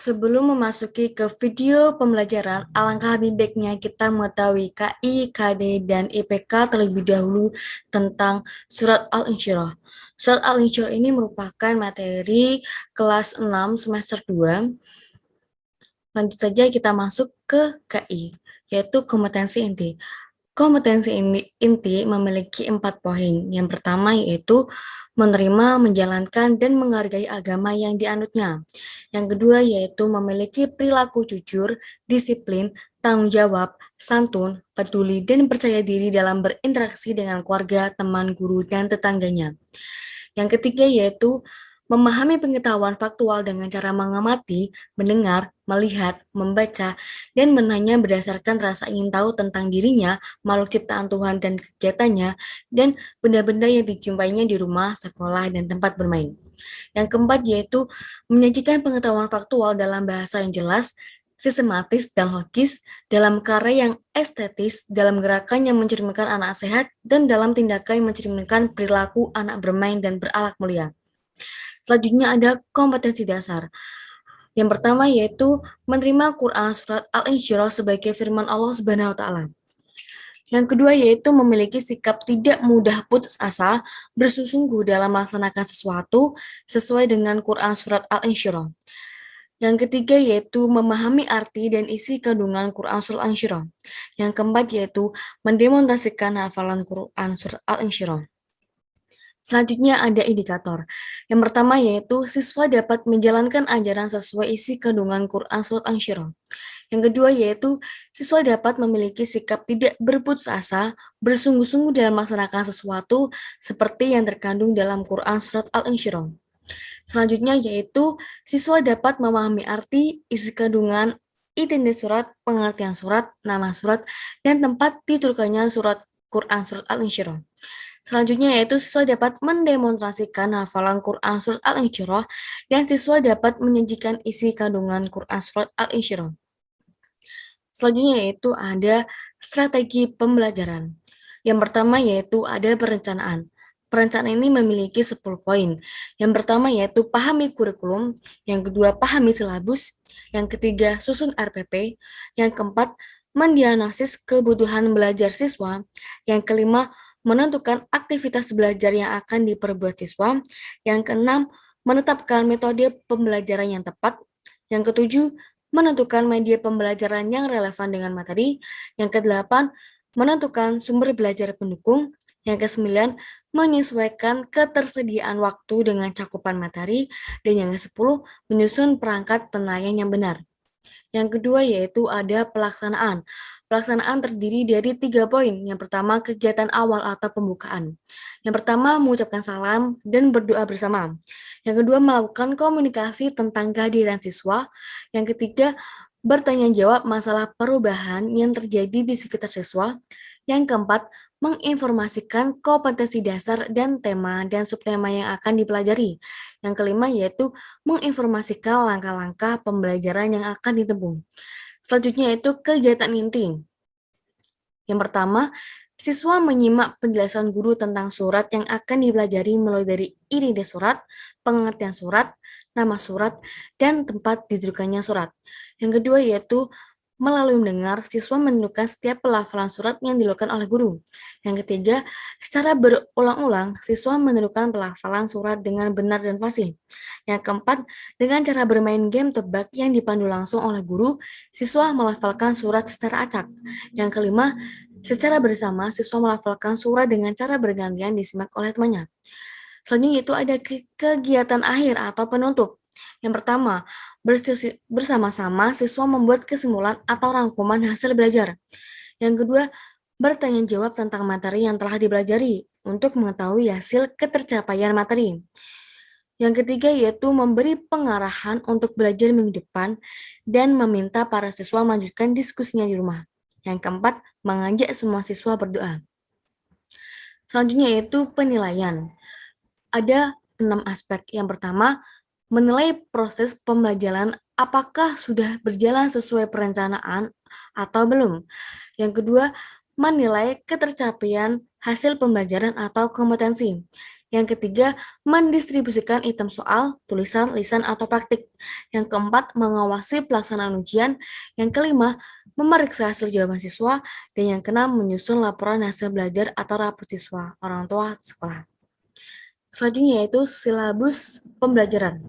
Sebelum memasuki ke video pembelajaran, alangkah lebih baiknya kita mengetahui KI, KD, dan IPK terlebih dahulu tentang Surat Al-Insyirah. Surat Al-Insyirah ini merupakan materi kelas 6 semester 2. Lanjut saja kita masuk ke KI, yaitu kompetensi inti. Kompetensi inti memiliki 4 poin. Yang pertama yaitu menerima, menjalankan, dan menghargai agama yang dianutnya. Yang kedua yaitu memiliki perilaku jujur, disiplin, tanggung jawab, santun, peduli, dan percaya diri dalam berinteraksi dengan keluarga, teman, guru, dan tetangganya. Yang ketiga yaitu memahami pengetahuan faktual dengan cara mengamati, mendengar, melihat, membaca, dan menanya berdasarkan rasa ingin tahu tentang dirinya, makhluk ciptaan Tuhan dan kegiatannya, dan benda-benda yang dijumpainya di rumah, sekolah, dan tempat bermain. Yang keempat yaitu menyajikan pengetahuan faktual dalam bahasa yang jelas, sistematis, dan logis, dalam karya yang estetis, dalam gerakan yang mencerminkan anak sehat, dan dalam tindakan yang mencerminkan perilaku anak bermain dan berakhlak mulia. Selanjutnya ada kompetensi dasar. Yang pertama yaitu menerima Quran Surat Al-Insyirah sebagai firman Allah Subhanahu wa Ta'ala. Yang kedua yaitu memiliki sikap tidak mudah putus asa, bersungguh-sungguh dalam melaksanakan sesuatu sesuai dengan Quran Surat Al-Insyirah. Yang ketiga yaitu memahami arti dan isi kandungan Quran Surat Al-Insyirah. Yang keempat yaitu mendemonstrasikan hafalan Quran Surat Al-Insyirah. Selanjutnya ada indikator. Yang pertama yaitu siswa dapat menjalankan ajaran sesuai isi kandungan Quran Surat Al-Insyirah. Yang kedua yaitu siswa dapat memiliki sikap tidak berputus asa, bersungguh-sungguh dalam melaksanakan sesuatu seperti yang terkandung dalam Quran Surat Al-Insyirah. Selanjutnya yaitu siswa dapat memahami arti, isi kandungan, identitas surat, pengertian surat, nama surat, dan tempat diturunkannya surat Quran Surat Al-Insyirah. Selanjutnya yaitu siswa dapat mendemonstrasikan hafalan Quran Surat Al-Insyirah dan siswa dapat menyajikan isi kandungan Quran Surat Al-Insyirah. Selanjutnya yaitu ada strategi pembelajaran. Yang pertama yaitu ada perencanaan. Perencanaan ini memiliki 10 poin. Yang pertama yaitu pahami kurikulum, yang kedua pahami silabus, yang ketiga susun RPP, yang keempat mendiagnosis kebutuhan belajar siswa, yang kelima menentukan aktivitas belajar yang akan diperbuat siswa, yang keenam menetapkan metode pembelajaran yang tepat, yang ketujuh menentukan media pembelajaran yang relevan dengan materi, yang kedelapan menentukan sumber belajar pendukung, yang kesembilan menyesuaikan ketersediaan waktu dengan cakupan materi, dan yang ke-10 menyusun perangkat penilaian yang benar. Yang kedua yaitu ada pelaksanaan. Pelaksanaan terdiri dari 3 poin. Yang pertama, kegiatan awal atau pembukaan. Yang pertama, mengucapkan salam dan berdoa bersama. Yang kedua, melakukan komunikasi tentang kehadiran siswa. Yang ketiga, bertanya jawab masalah perubahan yang terjadi di sekitar siswa. Yang keempat, menginformasikan kompetensi dasar dan tema dan subtema yang akan dipelajari. Yang kelima yaitu menginformasikan langkah-langkah pembelajaran yang akan ditempuh. Selanjutnya yaitu kegiatan inti. Yang pertama, siswa menyimak penjelasan guru tentang surat yang akan dipelajari mulai dari identitas surat, pengertian surat, nama surat, dan tempat ditujukannya surat. Yang kedua yaitu melalui mendengar, siswa menentukan setiap pelafalan surat yang dilakukan oleh guru. Yang ketiga, secara berulang-ulang, siswa menentukan pelafalan surat dengan benar dan fasih. Yang keempat, dengan cara bermain game tebak yang dipandu langsung oleh guru, siswa melafalkan surat secara acak. Yang kelima, secara bersama, siswa melafalkan surat dengan cara bergantian disimak oleh temannya. Selanjutnya itu ada kegiatan akhir atau penutup. Yang pertama, bersama-sama siswa membuat kesimpulan atau rangkuman hasil belajar. Yang kedua, bertanya jawab tentang materi yang telah dipelajari untuk mengetahui hasil ketercapaian materi. Yang ketiga yaitu memberi pengarahan untuk belajar minggu depan dan meminta para siswa melanjutkan diskusinya di rumah. Yang keempat, mengajak semua siswa berdoa. Selanjutnya yaitu penilaian. Ada 6 aspek. Yang pertama, menilai proses pembelajaran apakah sudah berjalan sesuai perencanaan atau belum. Yang kedua, menilai ketercapaian hasil pembelajaran atau kompetensi. Yang ketiga, mendistribusikan item soal, tulisan, lisan, atau praktik. Yang keempat, mengawasi pelaksanaan ujian. Yang kelima, memeriksa hasil jawaban siswa. Dan yang keenam, menyusun laporan hasil belajar atau rapor siswa, orang tua sekolah. Selanjutnya yaitu silabus pembelajaran.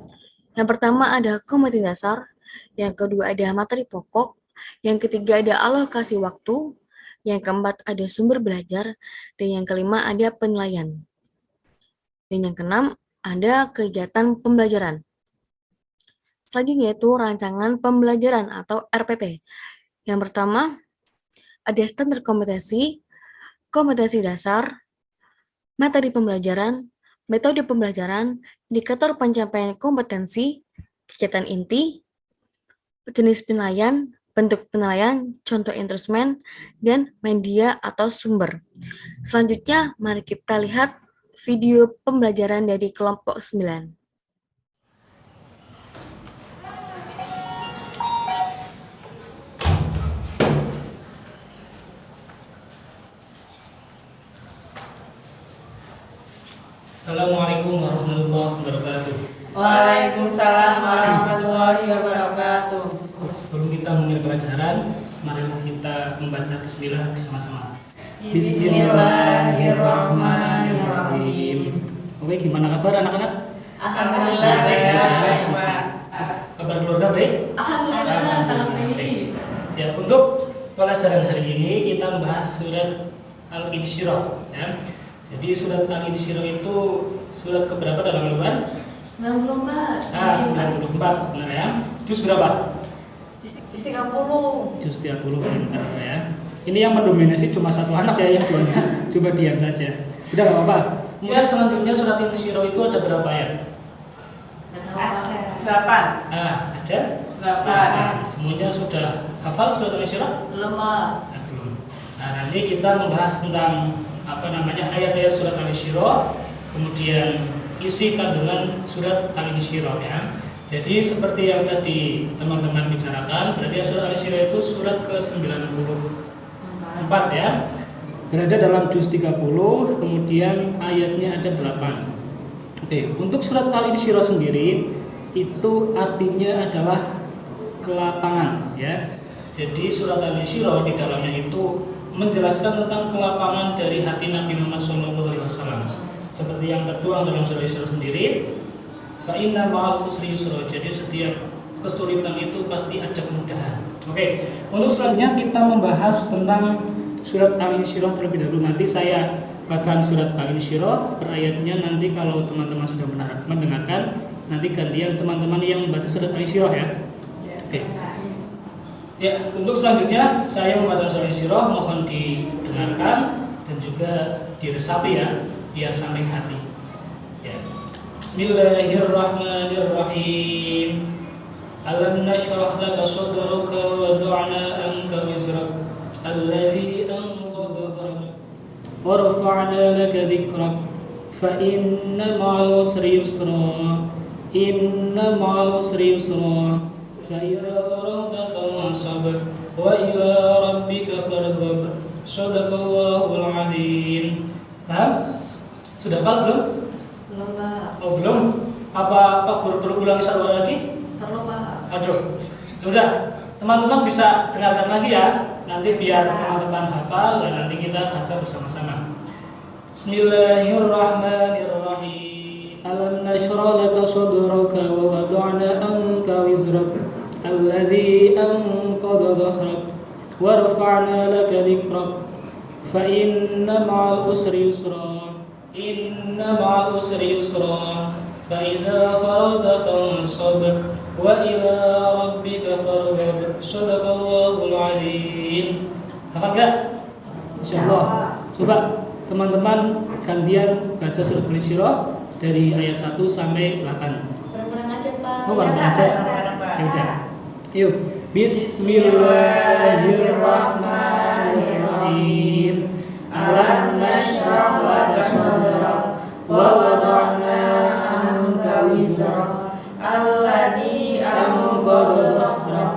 Yang pertama ada kompetensi dasar, yang kedua ada materi pokok, yang ketiga ada alokasi waktu, yang keempat ada sumber belajar, dan yang kelima ada penilaian. Dan yang keenam, ada kegiatan pembelajaran. Selanjutnya itu rancangan pembelajaran atau RPP. Yang pertama, ada standar kompetensi, kompetensi dasar, materi pembelajaran, metode pembelajaran, indikator pencapaian kompetensi, kegiatan inti, jenis penilaian, bentuk penilaian, contoh instrumen, dan media atau sumber. Selanjutnya, mari kita lihat video pembelajaran dari kelompok 9. Assalamualaikum warahmatullahi wabarakatuh. Waalaikumsalam warahmatullahi wabarakatuh. Sebelum kita mulai pelajaran, mari kita membaca bismillah bersama-sama. Bismillahirrahmanirrahim. Oke, gimana kabar anak-anak? Alhamdulillah baik, Pak. Kabar keluarga baik? Alhamdulillah sangat baik. Ya, untuk pelajaran hari ini kita membahas surat Al-Insyirah. Ya. Jadi surat Al-Insyirah itu surat keberapa dalam Al-Quran? 94. 94, benar ya. Juz berapa? Juz 30. Juz 30 benar ya. Ini yang mendominasi cuma satu anak ya, yang duanya coba diam saja. Udah nggak apa-apa. Kemudian selanjutnya surat Al-Insyirah itu ada berapa ayat? Ada 8. Ada 8. Semuanya sudah hafal surat Al-Insyirah? belum, Pak. Belum. Nah, nanti kita membahas tentang ayat-ayat surat Al-Insyirah, kemudian isi kandungan surat Al-Insyirah ya. Jadi seperti yang tadi teman-teman bicarakan, berarti surat Al-Insyirah itu surat ke-94 ya. Berada dalam juz 30, kemudian ayatnya ada 8. Oke, untuk surat Al-Insyirah sendiri itu artinya adalah kelapangan ya. Jadi surat Al-Insyirah di dalamnya itu menjelaskan tentang kelapangan dari hati Nabi Muhammad SAW. Seperti yang tertuang dalam surah Isra sendiri, fa inna ma'al usri yusra. Jadi setiap kesulitan itu pasti ada kemudahan. Oke, untuk selanjutnya kita membahas tentang surat Al-Insyirah terlebih dahulu. Nanti saya bacaan surat Al-Insyirah per ayatnya, nanti kalau teman-teman sudah mendengarkan, nanti gantian teman-teman yang membaca surat Al-Insyirah ya. Oke. Ya, untuk selanjutnya saya membaca surat Al-Insyirah, mohon didengarkan dan juga diresapi ya, biar sampai hati. Ya. Bismillahirrahmanirrahim. Alam nashrah laka sadraka wa wada'na anka wizrak alladhi anqadha dhahrak wa rafa'na laka dhikrak fa inna ma'al usri yusra inna ma'al usri yusra fa idza faragta fansab wa ila rabbika farghab. Shadaqallahul azim. Paham? Sudah hafal belum? Belum, Pak. Oh belum? Apa Pak Guru perlu ulangi satu kali lagi? Perlu, Pak. Aduh, udah teman-teman bisa dengarkan lagi ya. Nanti biar teman-teman hafal dan nanti kita baca bersama-sama. Bismillahirrahmanirrahim. Alam nashrah laka sadraka wa wada'na anka wizrak alladhi anqadha dhahrak wa rafa'na laka dhikrak fa inna ma'al usri yusra inna ma'al usri yusra fa idza faragta fansab wa ila rabbika farghab. Shadaqallahul azim. Hafal enggak? Insyaallah. Coba teman-teman gantian baca surat Al-Insyirah dari ayat 1 sampai 8. Bareng-bareng aja, Pak. Oh, bareng aja. Ya udah. Yuk. Bismillahirrahmanirrahim. Alam nashrah laka sadrak wa wada'na anka wizrak alladhi anqadha dhahrak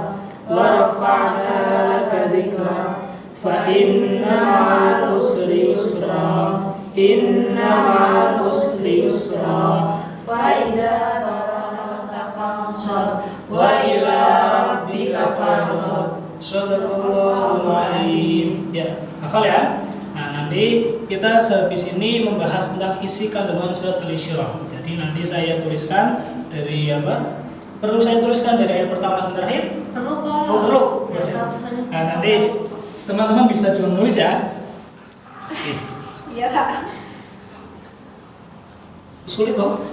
wa rafa'na laka dhikrak fa inna ma'al usri yusra Inna ma'al usri yusra. Fa'idha faragta fansab. Wa ila rabbika farghab. Shadaqallahul Adzim. Ya, hafal ya. Nah, nanti kita sehabis ini membahas tentang isi kandungan surat Al-Isyrah. Jadi nanti saya tuliskan dari apa? Perlu saya tuliskan dari ayat pertama sampai terakhir? Perlu Pak. Oh, perlu. Biar tahu pesannya. Nah, nanti teman-teman bisa juga menulis ya. Oke. Iya Kak. Sulit kok.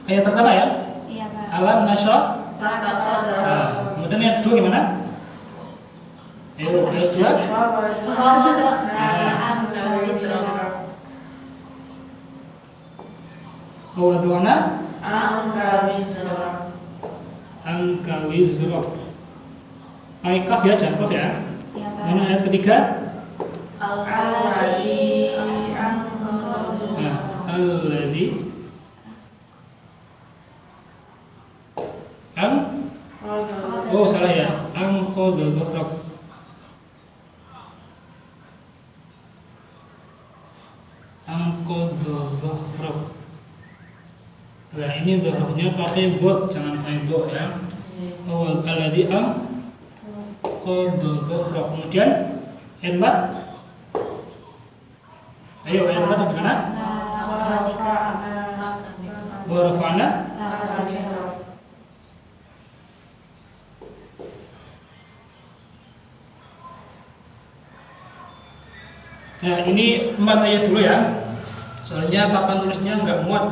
Ayat pertama ya. Iya Pak. Alam nasyrah. Laka sadrak. Nah, kemudian yang kedua gimana? Ayat kedua. Wa wada'na anka wizrak. Wawadana Anka wizrak. angka wizrak. Pakai kaf ya, jangan kaf ya. Iya Pak. Kemudian ayat ketiga. Alladzi anka Nah, alladzi oh salah ya, angqadha dhahrak. Angqadha dhahrak. Nah, ini dhahraknya pakai dot, jangan pakai dot ya. Oh, alladzi angqadha dhahrak. Kemudian ayat 4. Ayo ayat 4 gimana? Wa rafa'na. Nah, ini 4 ayat dulu ya. Soalnya papan tulisnya nggak muat.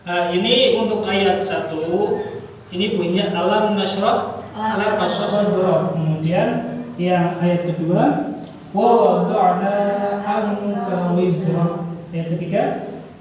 Nah, ini untuk ayat 1. Ini bunyinya alam nasyrah laka sadrak. Kemudian yang ayat kedua wa wada'na anka wizrak. Ayat ketiga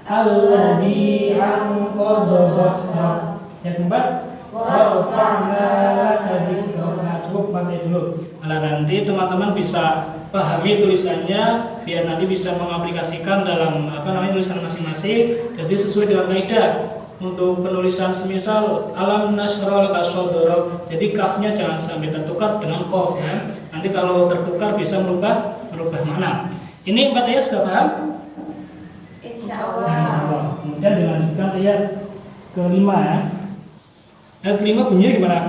alladzi anqadha dhahrak. Ayat keempat wa rafa'na laka dzikrak. Nah, cukup 4 ayat dulu. Nah, nanti teman-teman bisa pahami tulisannya biar nanti bisa mengaplikasikan dalam tulisan masing-masing. Jadi sesuai dengan kaidah untuk penulisan semisal alam nasrul kasodorok, jadi kafnya jangan sampai tertukar dengan kof ya. Nanti kalau tertukar bisa merubah makna. Ini 4 ayat sudah paham? Insyaallah. Kemudian dilanjutkan ayat kelima ya. Ayat kelima bunyinya gimana?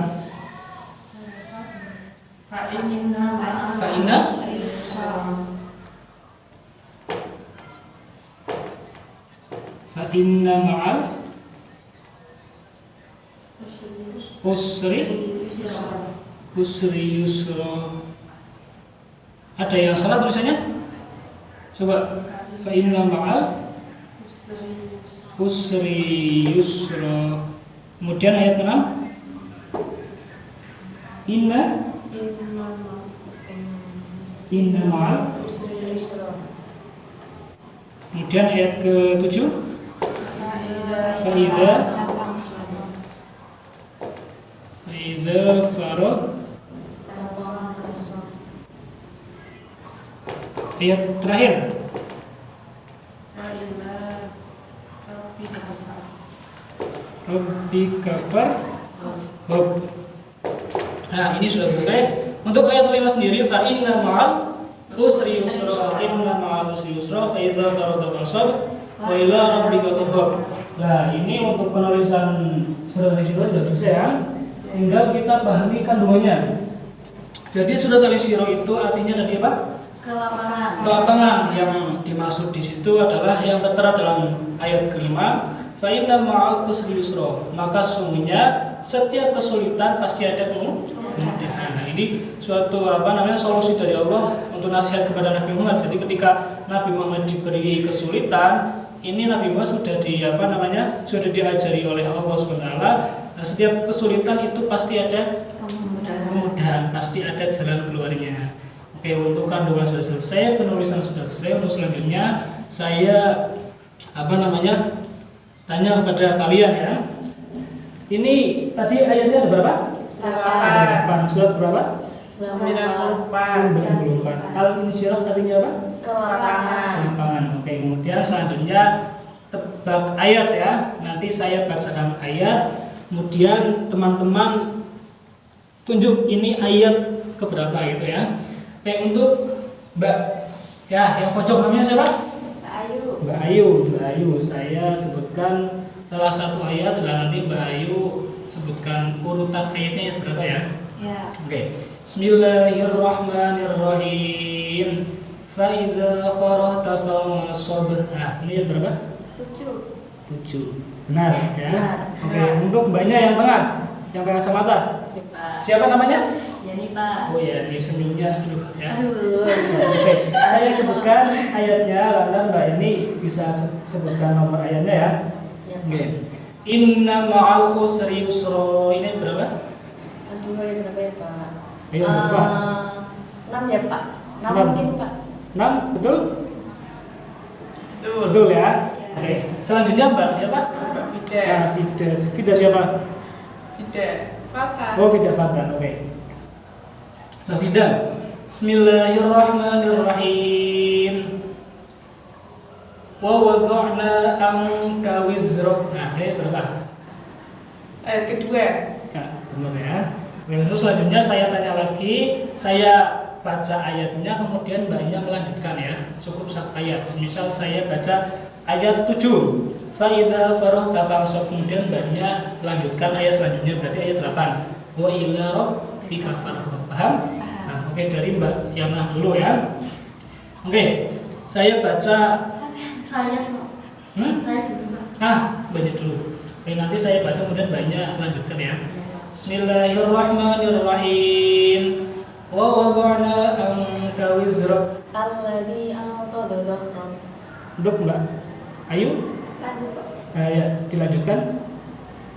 Fa'inas fa'inna ma'al usri yusra. Ada yang salah tulisannya? Coba fa'inna ma'al usri yusra. Kemudian ayat 6 inna ma'al. Kemudian ayat ke-7 fa'idha farad. Ayat terakhir Rabbi kafar. Nah, ini sudah selesai. Untuk ayat 5 sendiri fa inna ma'al usri yusra, inna ma'al usri yusra, fa idza farada fansab wa ila rabbika farghab. Nah, ini untuk penulisan surat Al-Isyrah sudah selesai ya. Tinggal kita pahami kandungannya. Jadi surat Al-Isyrah itu artinya tadi apa? Kelapangan. Yang dimaksud di situ adalah yang tertera dalam ayat kelima, fa inna ma'al usri yusra. Maka sesungguhnya setiap kesulitan pasti ada kemudahan. Nah, ini suatu solusi dari Allah untuk nasihat kepada Nabi Muhammad. Jadi ketika Nabi Muhammad diberi kesulitan, ini Nabi Muhammad sudah sudah diajari oleh Allah SWT. Nah, setiap kesulitan itu pasti ada kemudahan, pasti ada jalan keluarnya. Oke, untuk kandungan sudah selesai, penulisan sudah selesai. Untuk selanjutnya saya tanya kepada kalian ya. Ini tadi ayatnya ada berapa? 8. Surat berapa? 94. Al-insyirah artinya apa? Kelapangan. Lapangan. Oke, kemudian selanjutnya tebak ayat ya. Nanti saya bacakan ayat, kemudian teman-teman tunjuk ini ayat keberapa gitu ya. Oke, untuk Mbak ya, yang pojok namanya siapa? Mbak Ayu. Saya sebutkan salah satu ayat, dan nanti Mbak Ayu sebutkan urutan ayatnya yang berapa ya. Ya. Oke. Bismillahirrahmanirrahim. Fa idza farahta fansab. Nah, ini yang berapa? 7. Benar ya. Benar. Oke, untuk Mbaknya yang tengah, yang tengah kacamata. Siapa namanya? Yani Pak. Oh ya, ini senyumnya aduh ya. Aduh. Oke, saya sebutkan ayatnya, lantas Mbak ini bisa sebutkan nomor ayatnya ya. Ya. Oke. Inna ma'al usri yusra. Ini berapa? Aduh, yang berapa ya, Pak? Ayo berapa? 6 ya, Pak? 6 6. mungkin, Pak. 6, betul? Betul ya. Oke. Selanjutnya Mbak siapa? Ah, Fida siapa? Fatha. Oh, Fida Fatan. Oke. Mbak Fida. Bismillahirrahmanirrahim. Wa wada'na anka wizrak. Nah, ini berapa? Ayat kedua. Nah, benar ya. Lalu selanjutnya saya tanya lagi, saya baca ayatnya, kemudian Mbaknya melanjutkan ya. Cukup satu ayat. Misal saya baca ayat 7. Fa idza farahta fansab, kemudian Mbaknya lanjutkan ayat selanjutnya, berarti ayat 8. Wa ila rabbika farghab. Paham? Nah, oke, dari Mbak Yana dulu ya. Oke. Saya baca Saya, Pak. Saya dulu, Pak. banyak dulu. Oke, nanti saya baca kemudian Mbaknya lanjutkan ya. Bismillahirrahmanirrahim. Wa wada'na anka wizrak. Alladzi anqadha dhahrak. Untuk Mbak Ayu, Lanjut, Pak. ya, dilanjutkan.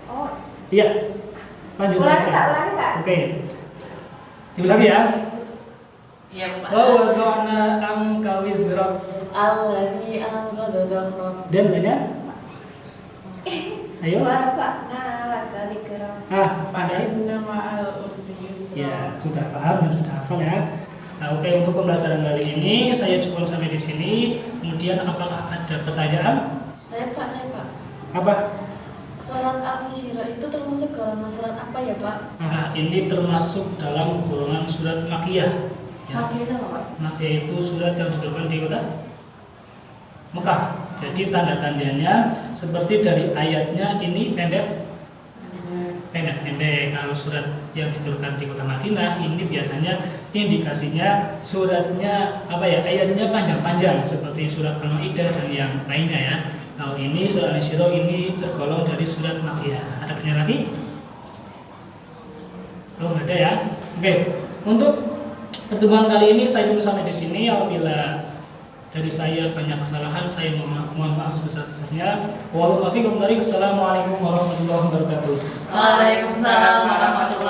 Oh, Iya, lanjut ulangi, Pak. aja. Ulangi, Pak. Oke, diulangi ya. Iya Pak. Wa wada'na anka wizrak. Alladzi anqadha dhahrak. Dan Mbaknya, ayo. Warfa'na laka dzikrak. Ada. Inna ma'al usri yusra. Ya, sudah paham dan sudah hafal ya. Nah, oke, untuk pembelajaran kali ini saya cukup sampai di sini. Kemudian apakah ada pertanyaan? Saya, Pak. Apa? Surat Al-Insyirah itu termasuk golongan surat apa ya, Pak? Nah, ini termasuk dalam golongan surat Makkiyah. Ya. Makkiyah itu apa, Pak? Makkiyah itu surat yang diturunkan di kota Mekah. Jadi tanda-tandanya seperti dari ayatnya ini pendek. Kalau surat yang diturunkan di kota Madinah ini biasanya indikasinya suratnya apa ya, ayatnya panjang-panjang seperti surat Al-Maidah dan yang lainnya ya. Kalau ini surat Al-Insyirah ini tergolong dari surat Makkiyah. Ada pertanyaan lagi? Oh, ada ya. Oke, untuk pertemuan kali ini saya tutup sampai di sini. Apabila dari saya banyak kesalahan, saya mohon maaf sebesar-besarnya. Wassalamualaikum warahmatullahi wabarakatuh. Waalaikumsalam warahmatullahi wabarakatuh.